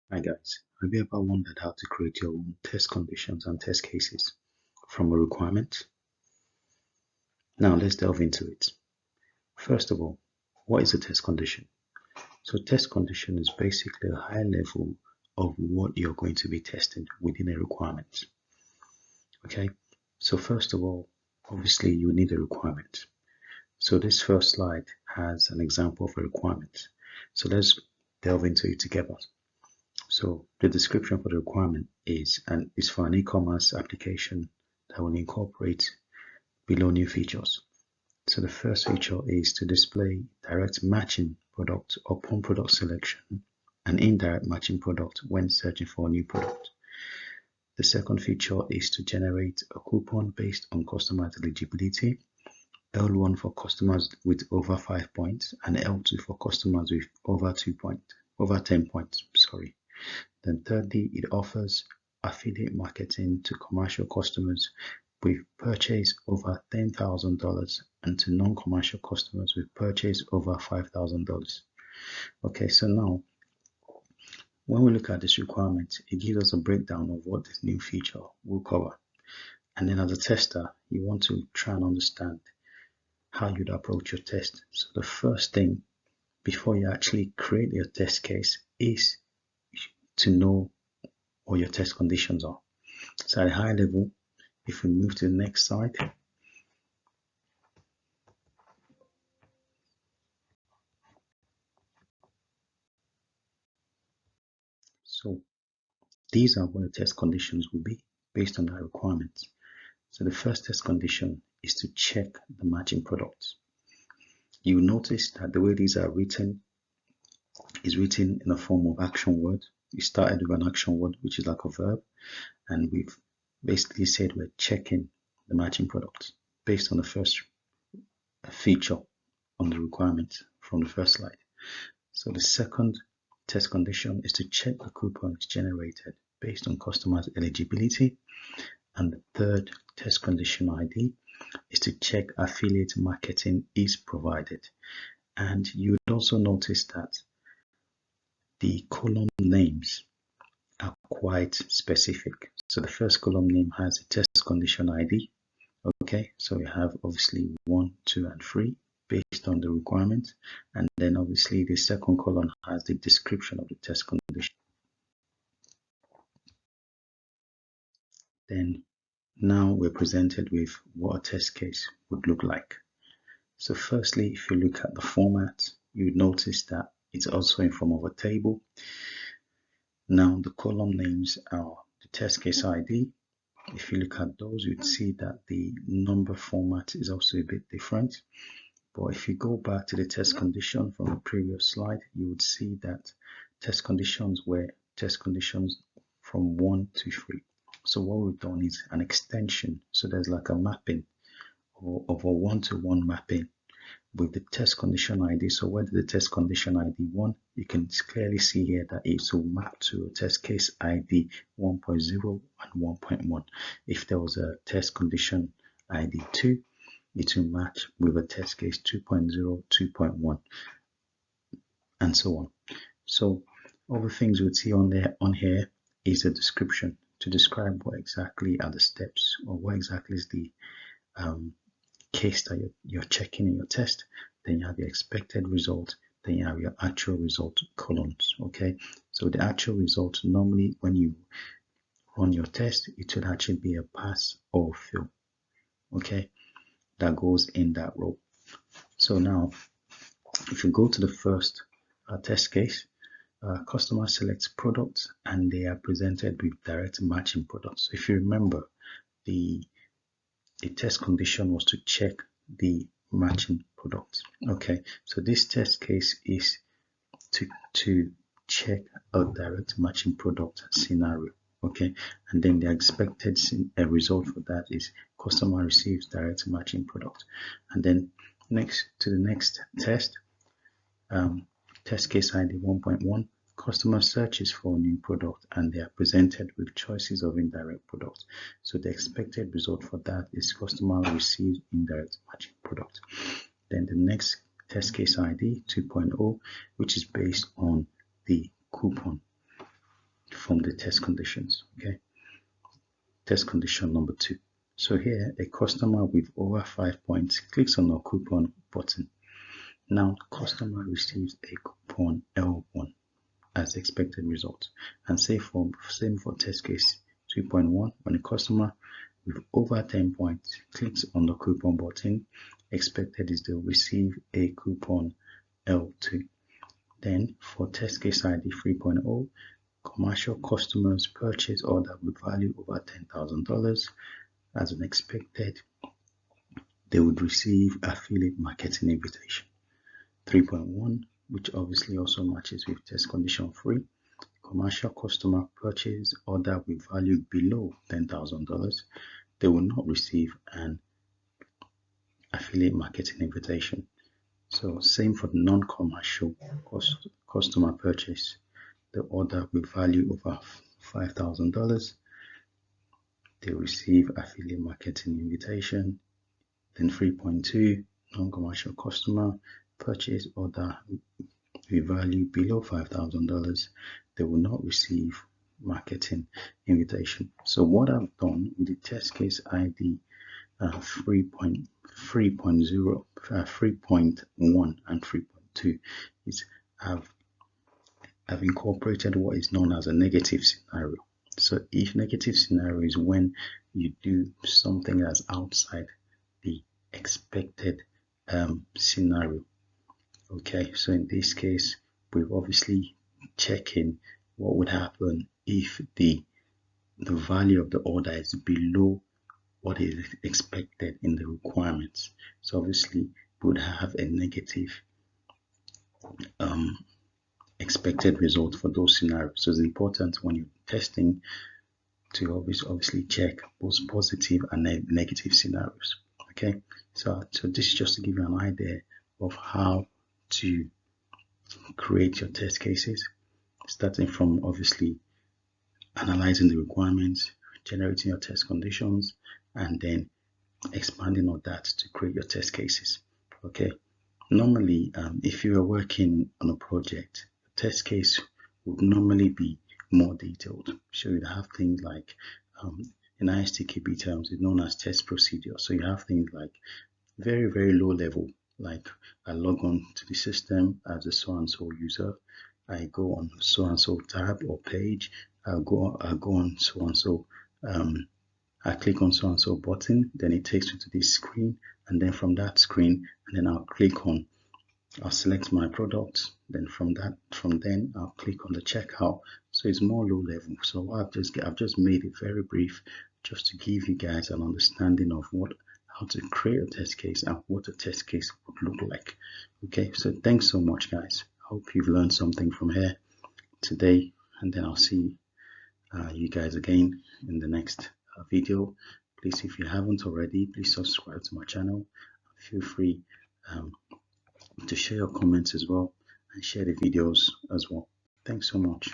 Hi guys, have you ever wondered how to create your own test conditions and test cases from a requirement? Now let's delve into it. First of all, what is a test condition? So test condition is basically a high level of what you're going to be testing within a requirement. Okay, so first of all, obviously you need a requirement. So this first slide has an example of a requirement. So let's delve into it together. So the description for the requirement is for an e-commerce application that will incorporate below new features. So the first feature is to display direct matching product upon product selection and indirect matching product when searching for a new product. The second feature is to generate a coupon based on customer eligibility, L1 for customers with over 5 points and L2 for customers with over 10 points. Then thirdly, it offers affiliate marketing to commercial customers with purchase over $10,000 and to non-commercial customers with purchase over $5,000. Okay, so now when we look at this requirement, it gives us a breakdown of what this new feature will cover. And then as a tester, you want to try and understand how you'd approach your test. So the first thing before you actually create your test case is to know what your test conditions are. So at a high level, if we move to the next slide, so these are what the test conditions will be based on our requirements. So the first test condition is to check the matching products. You will notice that the way these are written is written in a form of action word. We started with an action word, which is like a verb, and we've basically said we're checking the matching products based on the first feature on the requirement from the first slide. So the second test condition is to check the coupon is generated based on customers' eligibility. And the third test condition ID is to check affiliate marketing is provided. And you would also notice that the column names are quite specific. So the first column name has a test condition ID. Okay, so we have obviously 1, 2, and 3 based on the requirement. And then obviously the second column has the description of the test condition. Then now we're presented with what a test case would look like. So firstly, if you look at the format, you would notice that it's also in form of a table. Now the column names are the test case ID. If you look at those, you'd see that the number format is also a bit different. But if you go back to the test condition from the previous slide, you would see that test conditions were test conditions from 1 to 3. So what we've done is an extension. So there's like a mapping of a one-to-one mapping with the test condition ID. So where the test condition ID 1, you can clearly see here that it will map to a test case ID 1.0 and 1.1. If there was a test condition ID 2, it will match with a test case 2.0, 2.1, and so on. So all the things you would see on here is a description to describe what exactly are the steps or what exactly is the case that you're checking in your test. Then you have your expected result, then you have your actual result columns. Okay, so the actual result, normally when you run your test, it will actually be a pass or fail. Okay, that goes in that row. So now if you go to the first test case, customer selects products and they are presented with direct matching products. So if you remember, the test condition was to check the matching products. Okay, so this test case is to check a direct matching product scenario. Okay, and then the expected result for that is customer receives direct matching product. And then next to the next test, test case ID 1.1, customer searches for a new product and they are presented with choices of indirect products. So the expected result for that is customer receives indirect matching product. Then the next test case ID 2.0, which is based on the coupon. from the test conditions. Okay, test condition number 2. So here, a customer with over 5 points clicks on a coupon button. Now, customer receives a coupon L1 as expected result. And same for test case 2.1, when a customer with over 10 points clicks on the coupon button, expected is they'll receive a coupon L2. Then for test case ID 3.0, commercial customers purchase order with value over $10,000 as an expected, they would receive affiliate marketing invitation. 3.1, which obviously also matches with test condition 3, commercial customer purchase order with value below $10,000, they will not receive an affiliate marketing invitation. So same for the non-commercial customer purchase the order with value over $5,000, they receive affiliate marketing invitation. Then 3.2, non-commercial customer purchase order with value below $5,000, they will not receive marketing invitation. So what I've done with the test case ID 3.0, 3.1 and 3.2 is I've incorporated what is known as a negative scenario. So if negative scenario is when you do something that's outside the expected scenario. Okay, so in this case, we're obviously checking what would happen if the value of the order is below what is expected in the requirements. So obviously we would have a negative expected result for those scenarios. So it's important when you're testing to obviously check both positive and negative scenarios. Okay, so this is just to give you an idea of how to create your test cases, starting from obviously analyzing the requirements, generating your test conditions, and then expanding on that to create your test cases. Okay, normally if you are working on a project, test case would normally be more detailed. So you'd have things like in ISTQB terms, it's known as test procedure. So you have things like very low level, like I log on to the system as a so-and-so user, I go on so-and-so tab or page, I go on so-and-so, I click on so-and-so button, then it takes me to this screen, and then from that screen, and then I'll select my product, then from then I'll click on the checkout. So it's more low level. So I've just made it very brief, just to give you guys an understanding of how to create a test case and what a test case would look like. Okay, so thanks so much, guys. Hope you've learned something from here today, and then I'll see you guys again in the next video. Please, if you haven't already, please subscribe to my channel. Feel free to share your comments as well and share the videos as well. Thanks so much.